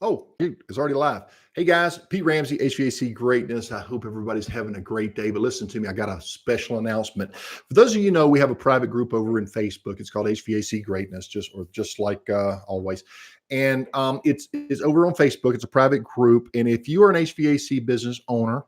Oh, it's already live. Hey guys, Pete Ramsey, HVAC Greatness. I hope everybody's having a great day. But listen to me, I got a special announcement. For those of you know, we have a private group over in Facebook. It's called HVAC Greatness, just like always. And it's over on Facebook. It's a private group. And if you are an HVAC business owner,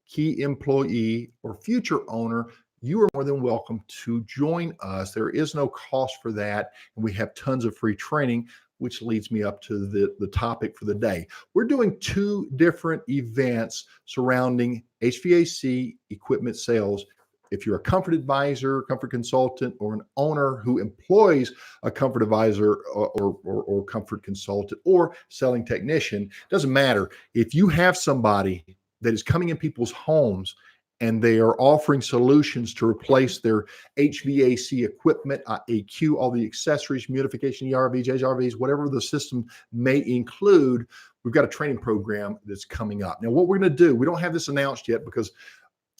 key employee, or future owner, you are more than welcome to join us. There is no cost for that. And we have tons of free training, which leads me up to the topic for the day. We're doing two different events surrounding HVAC equipment sales. If you're a comfort advisor, comfort consultant, or an owner who employs a comfort advisor or comfort consultant or selling technician, doesn't matter. If you have somebody that is coming in people's homes and they are offering solutions to replace their HVAC equipment, AQ, all the accessories, humidification, ERVs, HRVs, whatever the system may include, we've got a training program that's coming up. Now, what we're going to do, we don't have this announced yet because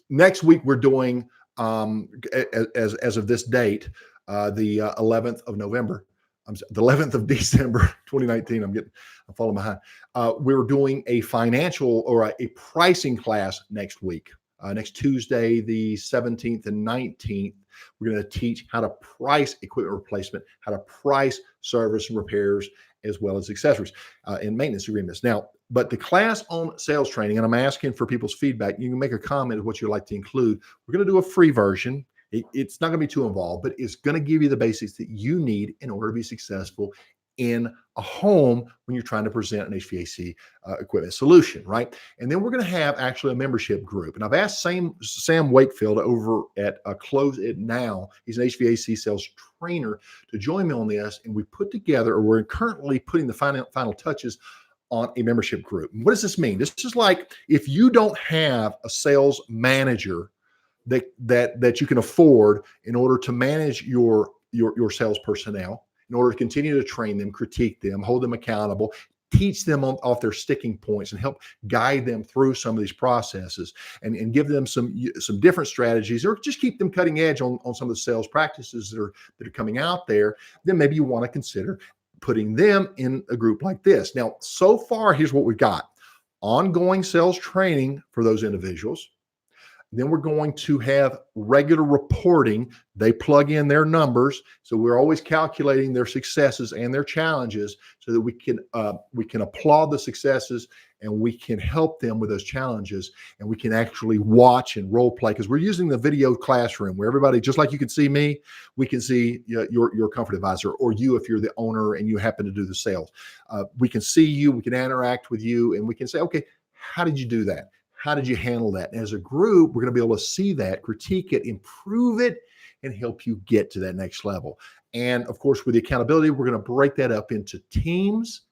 next week we're doing, as of this date, the 11th of November, the 11th of December, 2019. I'm falling behind. We're doing a financial or a pricing class next week. Next Tuesday, the 17th and 19th, we're going to teach how to price equipment replacement, how to price service and repairs, as well as accessories and maintenance agreements. Now, but the class on sales training, and I'm asking for people's feedback, you can make a comment of what you'd like to include. We're going to do a free version. It's not going to be too involved, but it's going to give you the basics that you need in order to be successful in a home when you're trying to present an HVAC equipment solution, right? And then we're going to have actually a membership group. And I've asked Sam Wakefield over at Close It Now, he's an HVAC sales trainer, to join me on this. And we put together, or we're currently putting the final touches on a membership group. And what does this mean? This is like if you don't have a sales manager that you can afford in order to manage your sales personnel, in order to continue to train them, critique them, hold them accountable, teach them off their sticking points, and help guide them through some of these processes, and give them some different strategies, or just keep them cutting edge on some of the sales practices that are coming out there. Then maybe you want to consider putting them in a group like this. Now, so far, here's what we've got: ongoing sales training for those individuals. Then we're going to have regular reporting. They plug in their numbers, so we're always calculating their successes and their challenges, so that we can applaud the successes and we can help them with those challenges, and we can actually watch and role play, because we're using the video classroom where everybody, just like you can see me, we can see your comfort advisor, or you if you're the owner and you happen to do the sales. We can see you, we can interact with you, and we can say, okay, how did you do that? How did you handle that? And as a group, we're going to be able to see that, critique it, improve it, and help you get to that next level. And of course, with the accountability, we're going to break that up into teams,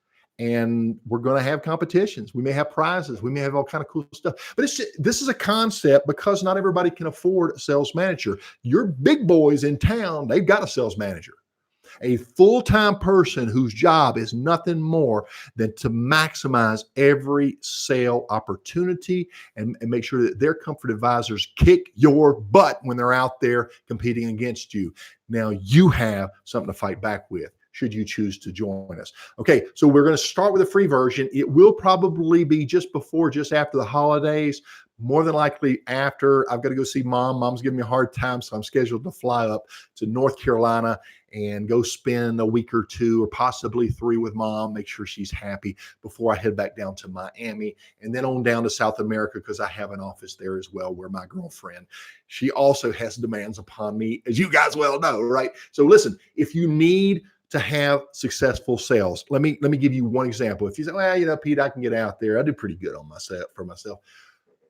and we're going to have competitions. We may have prizes. We may have all kind of cool stuff. But this is a concept because not everybody can afford a sales manager. Your big boys in town, they've got a sales manager. A full-time person whose job is nothing more than to maximize every sale opportunity and make sure that their comfort advisors kick your butt when they're out there competing against you. Now you have something to fight back with, should you choose to join us. Okay, so we're going to start with a free version. It will probably be just after the holidays. More than likely after. I've got to go see Mom. Mom's giving me a hard time, so I'm scheduled to fly up to North Carolina and go spend a week or two or possibly 3 with Mom, make sure she's happy before I head back down to Miami, and then on down to South America, because I have an office there as well, where my girlfriend, she also has demands upon me, as you guys well know, right? So listen, if you need to have successful sales, let me give you one example. If you say, well, Pete, I can get out there, I do pretty good for myself.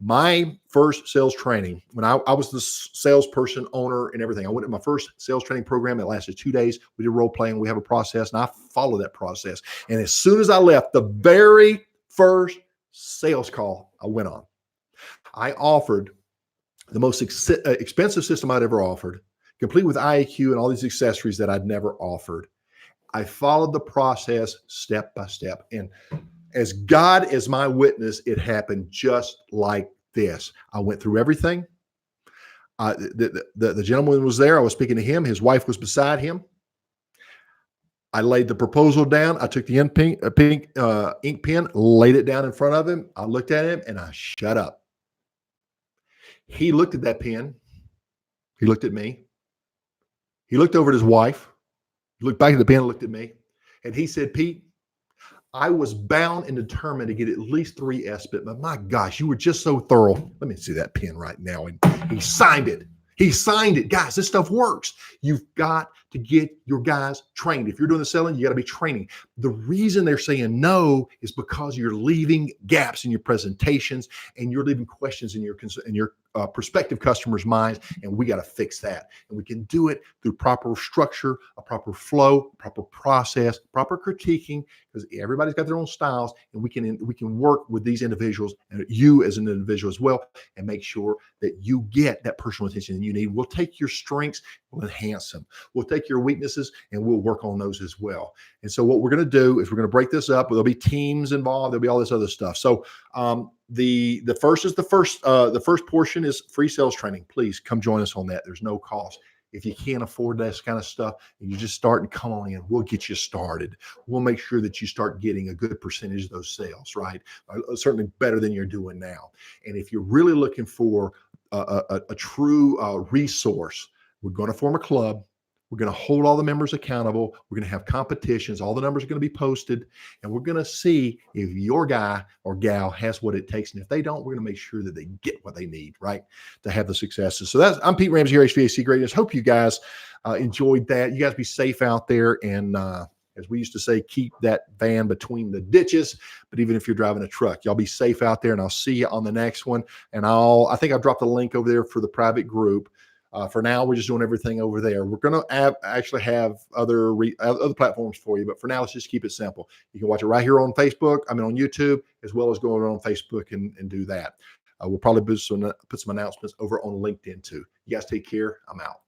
My first sales training, when I was the salesperson, owner, and everything, I went to my first sales training program. It lasted 2 days. We did role playing. We have a process, and I follow that process. And as soon as I left, the very first sales call I went on, I offered the most expensive system I'd ever offered, complete with IAQ and all these accessories that I'd never offered. I followed the process step by step. And as God is my witness, it happened just like this. I went through everything. The gentleman was there. I was speaking to him. His wife was beside him. I laid the proposal down. I took the pink ink pen, laid it down in front of him. I looked at him and I shut up. He looked at that pen. He looked at me. He looked over at his wife. He looked back at the pen and looked at me. And he said, Pete, I was bound and determined to get at least 3 S-bit, but my gosh, you were just so thorough. Let me see that pen right now. And he signed it. He signed it. Guys, this stuff works. You've got to get your guys trained. If you're doing the selling, you got to be training. The reason they're saying no is because you're leaving gaps in your presentations and you're leaving questions in your prospective customers' minds, and we got to fix that. And we can do it through proper structure, a proper flow, proper process, proper critiquing, because everybody's got their own styles, and we can work with these individuals and you as an individual as well, and make sure that you get that personal attention that you need. We'll take your strengths, we'll enhance them. We'll take your weaknesses and we'll work on those as well. And so what we're going to do is we're going to break this up. There'll be teams involved. There'll be all this other stuff. So the first portion is free sales training. Please come join us on that. There's no cost. If you can't afford this kind of stuff and you just start and come on in, we'll get you started. We'll make sure that you start getting a good percentage of those sales, right? Certainly better than you're doing now. And if you're really looking for a true resource, we're going to form a club. We're going to hold all the members accountable. We're going to have competitions. All the numbers are going to be posted, and we're going to see if your guy or gal has what it takes. And if they don't, we're going to make sure that they get what they need, right, to have the successes. So I'm Pete Ramsey here, HVAC Greatness. Hope you guys enjoyed that. You guys be safe out there. And as we used to say, keep that van between the ditches. But even if you're driving a truck, y'all be safe out there. And I'll see you on the next one. And I think I've dropped a link over there for the private group. For now, we're just doing everything over there. We're going to actually have other platforms for you, but for now, let's just keep it simple. You can watch it right here on Facebook, on YouTube, as well as going on Facebook and do that. We'll probably put some announcements over on LinkedIn too. You guys take care. I'm out.